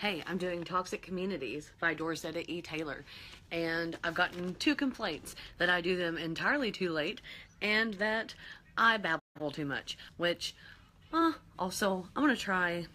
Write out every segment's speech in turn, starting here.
Hey, I'm doing Toxic Communities by Dorceta E. Taylor, and I've gotten 2 complaints that I do them entirely too late and that I babble too much, which, also, I'm going to try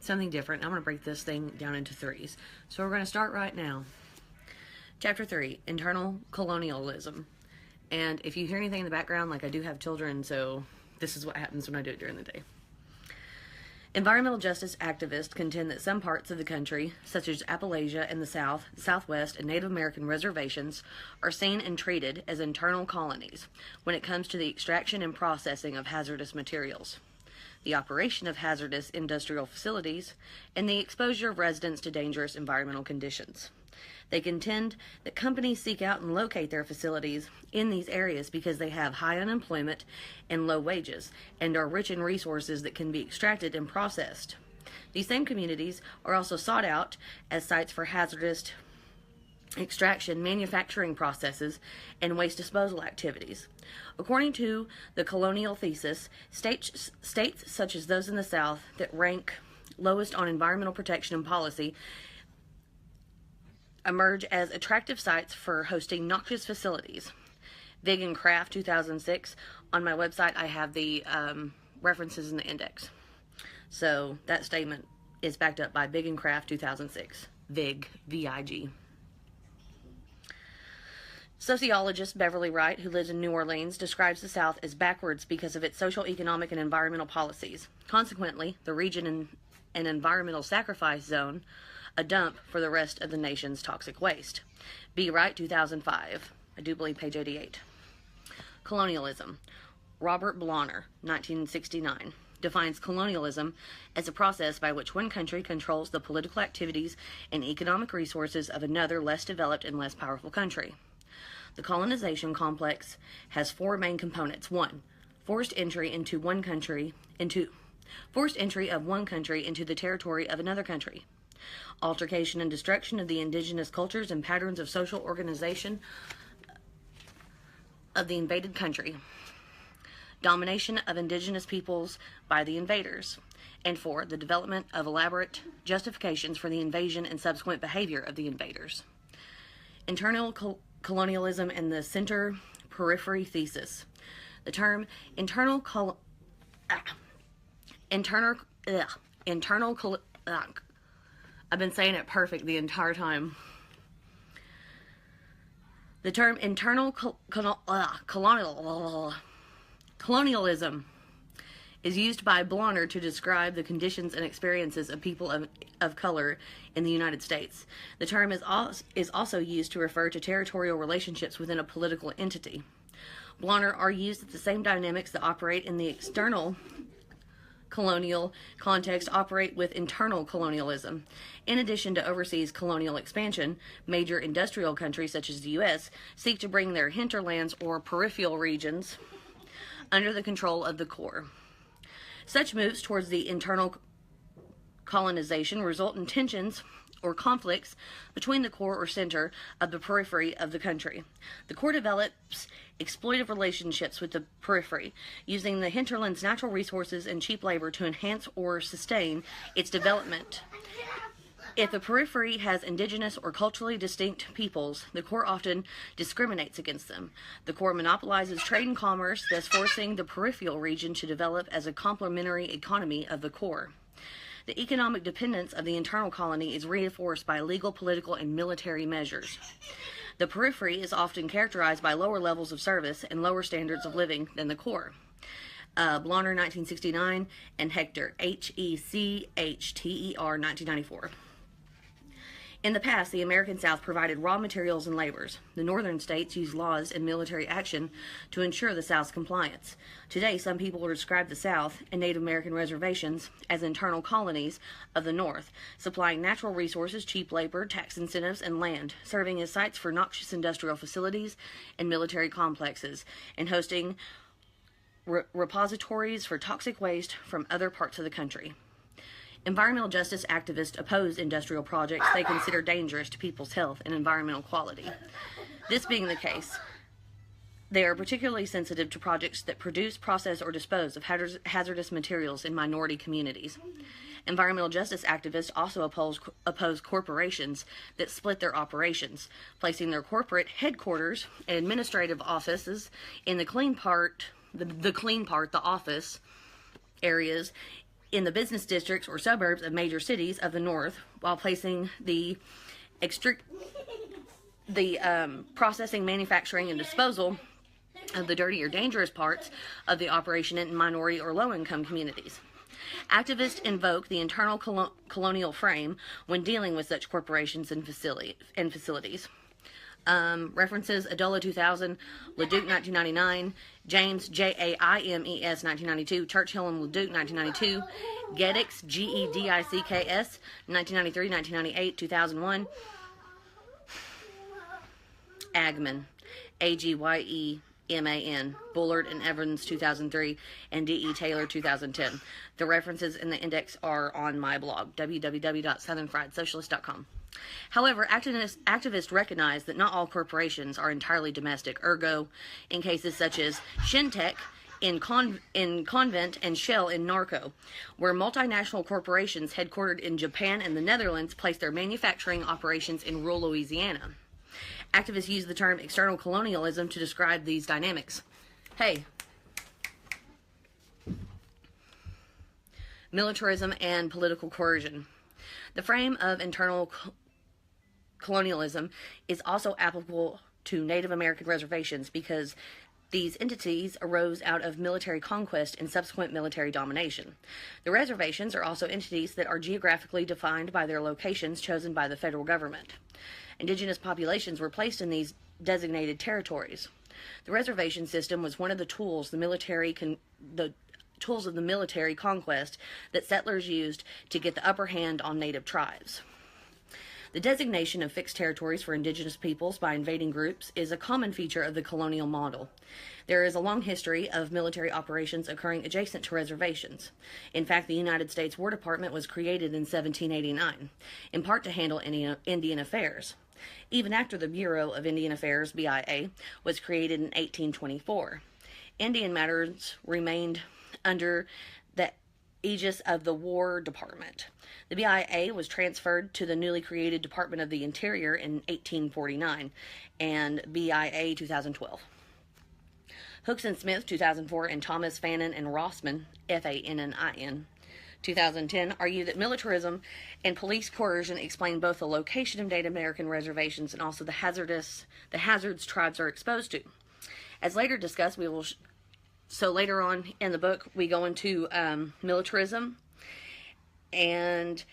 something different. I'm going to break this thing down into 3s. So we're going to start right now. Chapter 3, Internal Colonialism. And if you hear anything in the background, like I do have children, so this is what happens when I do it during the day. Environmental justice activists contend that some parts of the country, such as Appalachia and the South, Southwest, and Native American reservations, are seen and treated as internal colonies when it comes to the extraction and processing of hazardous materials, the operation of hazardous industrial facilities, and the exposure of residents to dangerous environmental conditions. They contend that companies seek out and locate their facilities in these areas because they have high unemployment and low wages and are rich in resources that can be extracted and processed. These same communities are also sought out as sites for hazardous extraction, manufacturing processes, and waste disposal activities. According to the colonial thesis, states such as those in the South that rank lowest on environmental protection and policy emerge as attractive sites for hosting noxious facilities. Vig and Craft 2006. On my website I have the references in the index. So that statement is backed up by Vig and Craft 2006. Vig, V-I-G. Sociologist Beverly Wright, who lives in New Orleans, describes the South as backwards because of its social, economic, and environmental policies. Consequently, the region an environmental sacrifice zone, a dump for the rest of the nation's toxic waste. B. Wright, 2005. I do believe page 88. Colonialism. Robert Blauner, 1969, defines colonialism as a process by which one country controls the political activities and economic resources of another less developed and less powerful country. The colonization complex has 4 main components. 1. Forced entry of one country into the territory of another country. Altercation and destruction of the indigenous cultures and patterns of social organization of the invaded country. Domination of indigenous peoples by the invaders. And 4, the development of elaborate justifications for the invasion and subsequent behavior of the invaders. Internal colonialism and the center-periphery thesis. The term I've been saying it perfect the entire time. The term colonialism is used by Blauner to describe the conditions and experiences of people of color in the United States. The term is also used to refer to territorial relationships within a political entity. Blauner argues that the same dynamics that operate in the external colonial context operate with internal colonialism. In addition to overseas colonial expansion, major industrial countries such as the U.S. seek to bring their hinterlands or peripheral regions under the control of the core. Such moves towards the internal colonization result in tensions or conflicts between the core or center of the periphery of the country. The core develops exploitive relationships with the periphery, using the hinterland's natural resources and cheap labor to enhance or sustain its development. If the periphery has indigenous or culturally distinct peoples, the core often discriminates against them. The core monopolizes trade and commerce, thus forcing the peripheral region to develop as a complementary economy of the core. The economic dependence of the internal colony is reinforced by legal, political, and military measures. The periphery is often characterized by lower levels of service and lower standards of living than the core. Blauner, 1969, and Hector, Hechter, 1994. In the past, the American South provided raw materials and labors. The northern states used laws and military action to ensure the South's compliance. Today, some people describe the South and Native American reservations as internal colonies of the North, supplying natural resources, cheap labor, tax incentives, and land, serving as sites for noxious industrial facilities and military complexes, and hosting repositories for toxic waste from other parts of the country. Environmental justice activists oppose industrial projects they consider dangerous to people's health and environmental quality. This being the case, they are particularly sensitive to projects that produce, process, or dispose of hazardous materials in minority communities. Environmental justice activists also oppose corporations that split their operations, placing their corporate headquarters and administrative offices in the the office areas in the business districts or suburbs of major cities of the North, while placing the processing, manufacturing, and disposal of the dirty or dangerous parts of the operation in minority or low-income communities. Activists invoke the internal colonial frame when dealing with such corporations and facilities. References: Adola 2000, LeDuc 1999, James Jaimes 1992, Churchill and LeDuc 1992, Gedicks Gedicks 1993, 1998, 2001, Agman Agyeman, Bullard and Evans 2003, and D.E. Taylor 2010. The references in the index are on my blog, www.southernfriedsocialist.com. However, activists recognize that not all corporations are entirely domestic. Ergo, in cases such as Shintech in Convent and Shell in Narco, where multinational corporations headquartered in Japan and the Netherlands place their manufacturing operations in rural Louisiana. Activists use the term external colonialism to describe these dynamics. Hey. Militarism and political coercion. The frame of internal colonialism is also applicable to Native American reservations because these entities arose out of military conquest and subsequent military domination. The reservations are also entities that are geographically defined by their locations chosen by the federal government. Indigenous populations were placed in these designated territories. The reservation system was one of the tools of the military conquest that settlers used to get the upper hand on native tribes. The designation of fixed territories for indigenous peoples by invading groups is a common feature of the colonial model. There is a long history of military operations occurring adjacent to reservations. In fact, the United States War Department was created in 1789, in part to handle Indian affairs. Even after the Bureau of Indian Affairs, BIA, was created in 1824, Indian matters remained under the aegis of the War Department. The BIA was transferred to the newly created Department of the Interior in 1849, and BIA 2012. Hooks and Smith 2004 and Thomas Fannin and Rossman, Fannin, 2010, argue that militarism and police coercion explain both the location of Native American reservations and also the hazards tribes are exposed to. As later discussed, so later on in the book, we go into militarism, and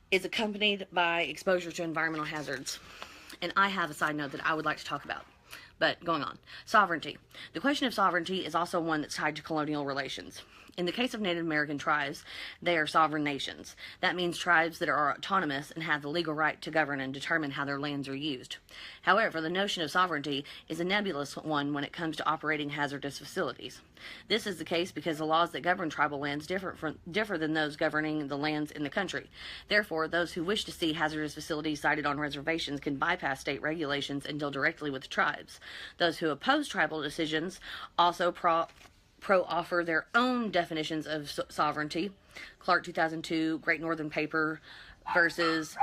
is accompanied by exposure to environmental hazards. And I have a side note that I would like to talk about. But going on. Sovereignty. The question of sovereignty is also one that's tied to colonial relations. In the case of Native American tribes, they are sovereign nations. That means tribes that are autonomous and have the legal right to govern and determine how their lands are used. However, the notion of sovereignty is a nebulous one when it comes to operating hazardous facilities. This is the case because the laws that govern tribal lands differ than those governing the lands in the country. Therefore, those who wish to see hazardous facilities sited on reservations can bypass state regulations and deal directly with the tribes. Those who oppose tribal decisions also offer their own definitions of sovereignty. Clark 2002, Great Northern Paper versus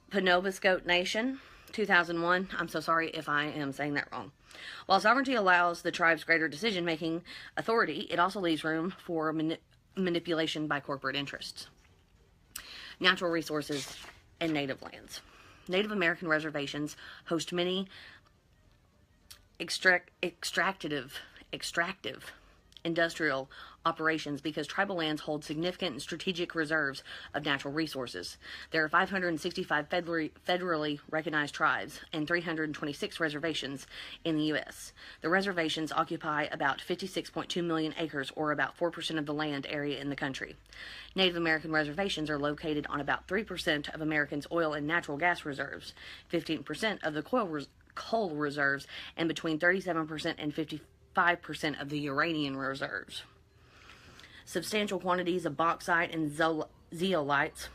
Penobscot Nation 2001. I'm so sorry if I am saying that wrong. While sovereignty allows the tribe's greater decision-making authority, it also leaves room for manipulation by corporate interests. Natural resources and native lands. Native American reservations host many extractive industrial operations because tribal lands hold significant and strategic reserves of natural resources. There are 565 federally recognized tribes and 326 reservations in the U.S. The reservations occupy about 56.2 million acres, or about 4% of the land area in the country. Native American reservations are located on about 3% of Americans' oil and natural gas reserves, 15% of the coal reserves, and between 37% and 55% of the uranium reserves. Substantial quantities of bauxite and zeolites,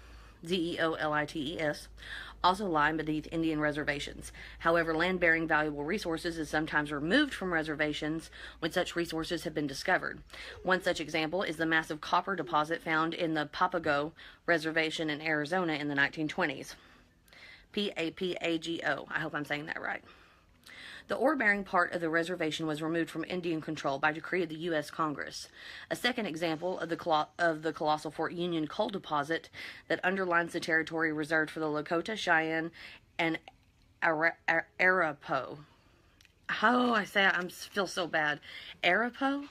Zeolites, also lie beneath Indian reservations. However, land bearing valuable resources is sometimes removed from reservations when such resources have been discovered. One such example is the massive copper deposit found in the Papago Reservation in Arizona in the 1920s. Papago. I hope I'm saying that right. The ore-bearing part of the reservation was removed from Indian control by decree of the U.S. Congress. A second example of the colossal Fort Union coal deposit that underlines the territory reserved for the Lakota, Cheyenne, and Arapaho. How I say it, I feel so bad. Arapaho?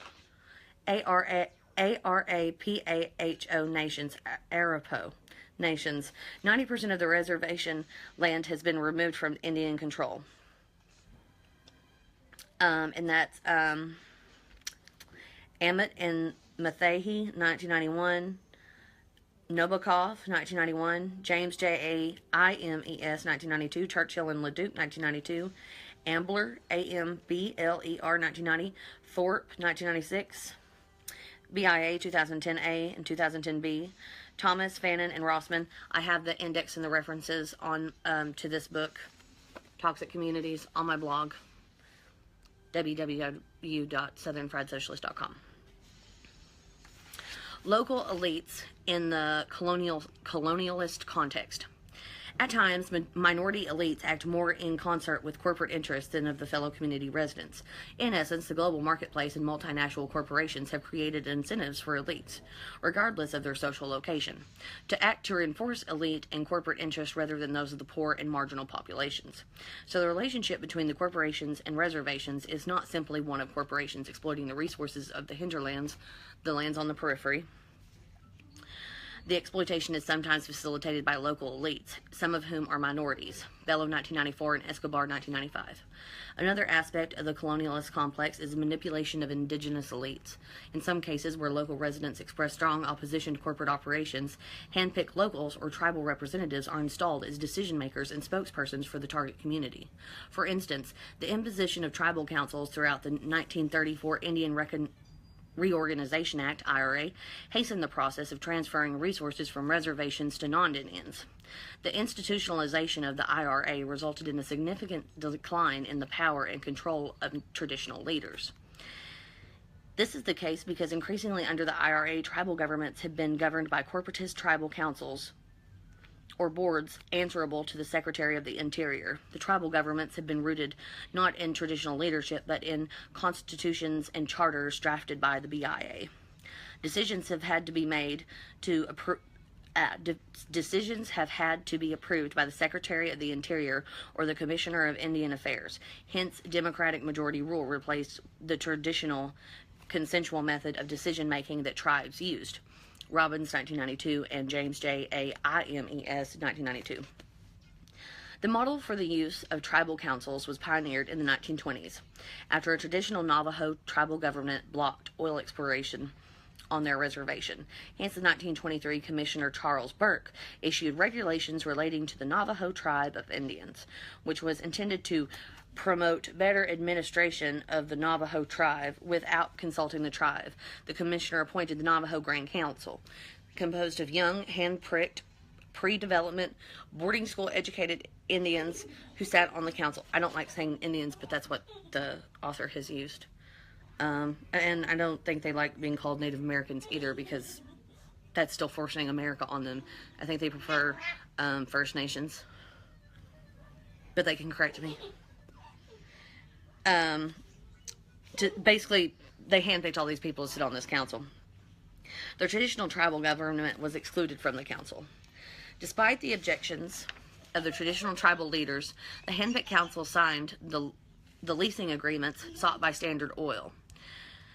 Arapaho nations. Arapaho nations. 90% of the reservation land has been removed from Indian control. And that's Emmett and Matheny, 1991. Nabokov, 1991. James J. Imes, 1992. Churchill and Leduc, 1992. Ambler, Ambler, 1990. Thorpe, 1996. BIA, 2010A and 2010B. Thomas, Fannin, and Rossman. I have the index and the references on to this book, Toxic Communities, on my blog, www.southernfriedsocialist.com. Local elites in the colonialist context. At times, minority elites act more in concert with corporate interests than of the fellow community residents. In essence, the global marketplace and multinational corporations have created incentives for elites, regardless of their social location, to act to reinforce elite and corporate interests rather than those of the poor and marginal populations. So the relationship between the corporations and reservations is not simply one of corporations exploiting the resources of the hinterlands, the lands on the periphery. The exploitation is sometimes facilitated by local elites, some of whom are minorities, Bello 1994 and Escobar 1995. Another aspect of the colonialist complex is the manipulation of indigenous elites. In some cases where local residents express strong opposition to corporate operations, hand-picked locals or tribal representatives are installed as decision makers and spokespersons for the target community. For instance, the imposition of tribal councils throughout the 1934 Indian Reorganization Act, IRA, hastened the process of transferring resources from reservations to non-Indians. The institutionalization of the IRA resulted in a significant decline in the power and control of traditional leaders. This is the case because increasingly under the IRA, tribal governments have been governed by corporatist tribal councils or boards answerable to the Secretary of the Interior. The tribal governments have been rooted not in traditional leadership, but in constitutions and charters drafted by the BIA. Decisions have had to be made to decisions have had to be approved by the Secretary of the Interior or the Commissioner of Indian Affairs. Hence, democratic majority rule replaced the traditional consensual method of decision-making that tribes used. Robbins, 1992, and James J. Imes, 1992. The model for the use of tribal councils was pioneered in the 1920s, after a traditional Navajo tribal government blocked oil exploration on their reservation. Hence, the 1923 Commissioner Charles Burke issued regulations relating to the Navajo tribe of Indians, which was intended to promote better administration of the Navajo tribe without consulting the tribe. The commissioner appointed the Navajo Grand Council, composed of young, hand-picked, pre-development, boarding school educated Indians who sat on the council. I don't like saying Indians, but that's what the author has used. And I don't think they like being called Native Americans either, because that's still forcing America on them. I think they prefer First Nations, but they can correct me. Basically, they handpicked all these people to sit on this council. The traditional tribal government was excluded from the council. Despite the objections of the traditional tribal leaders, the handpicked council signed the leasing agreements sought by Standard Oil.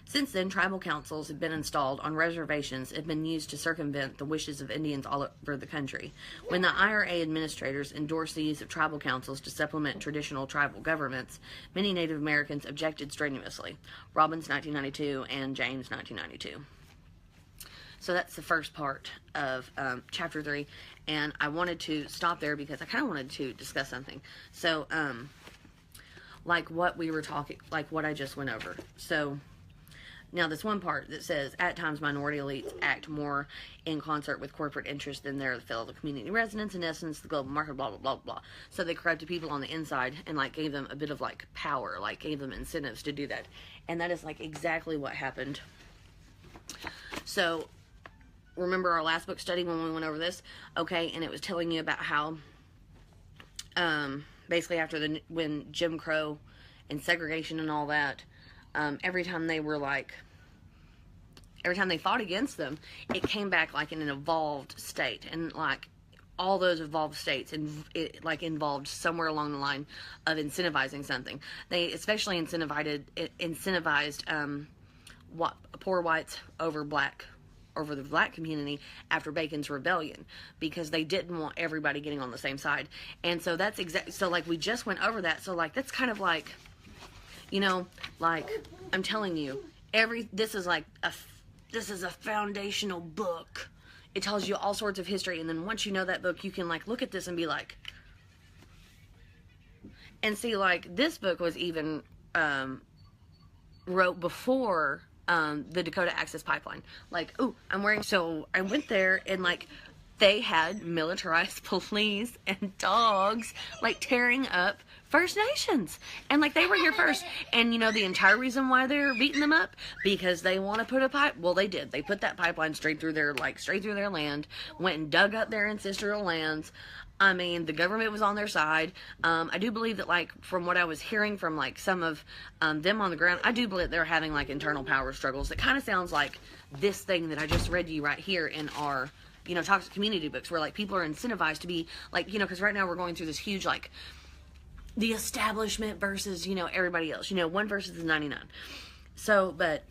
Since then, tribal councils have been installed on reservations and have been used to circumvent the wishes of Indians all over the country. When the IRA administrators endorsed the use of tribal councils to supplement traditional tribal governments, many Native Americans objected strenuously. Robbins, 1992, and James, 1992. So that's the first part of Chapter 3, and I wanted to stop there because I kind of wanted to discuss something. So, like what we were talking, like what I just went over. So, Now, this one part that says, at times minority elites act more in concert with corporate interests than their fellow community residents. In essence, the global market, blah, blah, blah, blah. So they corrupted people on the inside and, like, gave them a bit of, like, power, like, gave them incentives to do that. And that is, like, exactly what happened. So, remember our last book study when we went over this? Okay, and it was telling you about how, basically after when Jim Crow and segregation and all that, every time they fought against them, it came back like in an evolved state, and like all those evolved states, and it like involved somewhere along the line of incentivizing something. They especially incentivized poor whites over the black community after Bacon's Rebellion, because they didn't want everybody getting on the same side. And so that's so like we just went over that. So like that's kind of like, you know, like I'm telling you, this is a foundational book. It tells you all sorts of history, and then once you know that book, you can like look at this and be like, and see, like this book was even wrote before the Dakota Access Pipeline. Like, so I went there, and like they had militarized police and dogs like tearing up First Nations, and like they were here first. And you know the entire reason why they're beating them up, because they want to put a pipe. Well, they did. They put that pipeline straight through their land, went and dug up their ancestral lands. I mean, the government was on their side. I do believe that, like, from what I was hearing from, like, some of them on the ground, I do believe they're having, like, internal power struggles. It kind of sounds like this thing that I just read to you right here in our, you know, toxic community books, where, like, people are incentivized to be, like, you know, because right now we're going through this huge, like, the establishment versus, you know, everybody else. You know, 1 versus the 99. So, but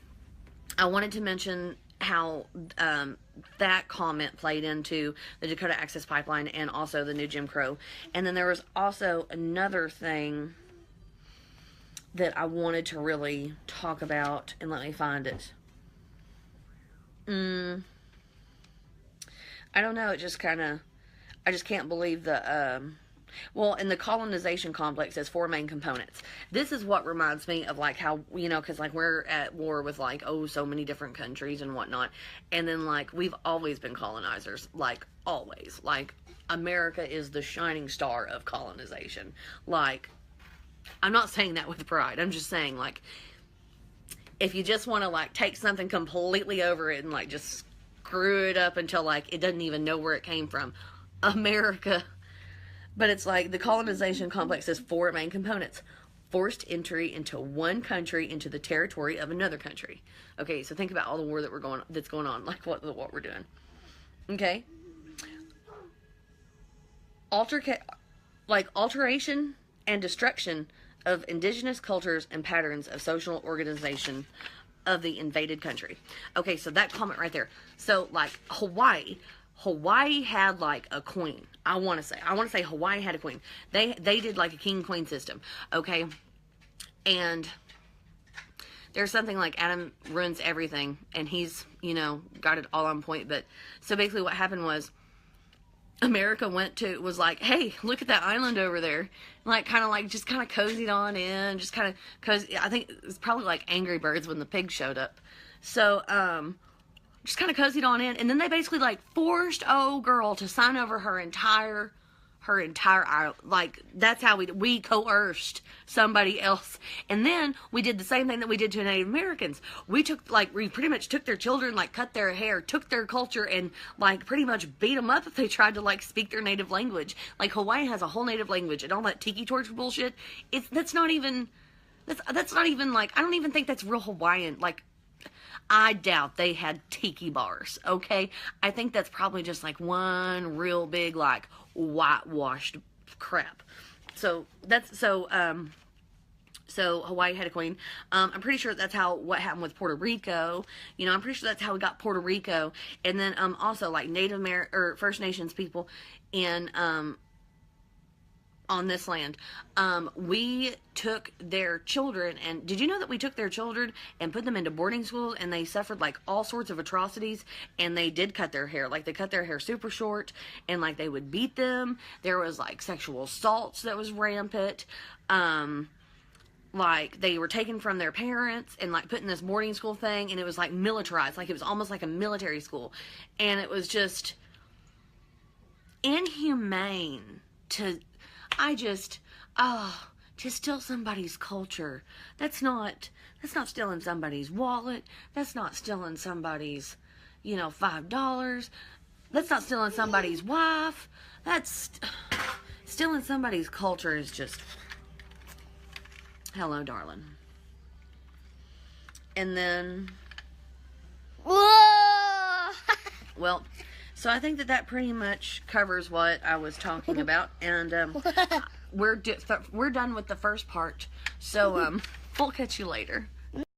I wanted to mention how that comment played into the Dakota Access Pipeline and also the new Jim Crow. And then there was also another thing that I wanted to really talk about, and let me find it. I don't know, it just kind of, I just can't believe the, well, in the colonization complex, there's 4 main components. This is what reminds me of, like, how, you know, because, like, we're at war with, like, so many different countries and whatnot. And then, like, we've always been colonizers. Like, always. Like, America is the shining star of colonization. Like, I'm not saying that with pride. I'm just saying, like, if you just want to, like, take something completely over it and, like, just screw it up until, like, it doesn't even know where it came from. America. But it's like the colonization complex has 4 main components. Forced entry into one country into the territory of another country. Okay, so think about all the war that's going on, like what we're doing. Okay? Alteration and destruction of indigenous cultures and patterns of social organization of the invaded country. Okay, so that comment right there. So, like, Hawaii had, like, a queen. I want to say Hawaii had a queen. They did, like, a king-queen system. Okay? And there's something like Adam ruins everything, and he's, you know, got it all on point. But, so basically what happened was, America was like, hey, look at that island over there. Like, kind of cozied on in, just kind of, because I think it was probably like Angry Birds when the pig showed up. So, just kind of cozied on in, and then they basically, like, forced old girl to sign over her entire island. Like, that's how we coerced somebody else. And then we did the same thing that we did to Native Americans. We pretty much took their children, like, cut their hair, took their culture, and, like, pretty much beat them up if they tried to, like, speak their native language. Like, Hawaii has a whole native language, and all that tiki torch bullshit, that's not even, like, I don't even think that's real Hawaiian. Like, I doubt they had tiki bars, okay? I think that's probably just, like, one real big, like, whitewashed crap. So Hawaii had a queen. I'm pretty sure that's what happened with Puerto Rico. You know, I'm pretty sure that's how we got Puerto Rico. And then, also, like, Native American, or First Nations people in, on this land, we took their children, and did you know that we took their children and put them into boarding schools, and they suffered, like, all sorts of atrocities, and they did cut their hair. Like, they cut their hair super short, and, like, they would beat them. There was, like, sexual assaults that was rampant. like they were taken from their parents and like put in this boarding school thing, and it was like militarized, like it was almost like a military school, and it was just inhumane to to steal somebody's culture. That's not stealing somebody's wallet. That's not stealing somebody's, $5. That's not stealing somebody's wife. That's stealing somebody's culture is just, hello, darling. And then, well, so I think that pretty much covers what I was talking about, and we're done with the first part. So we'll catch you later.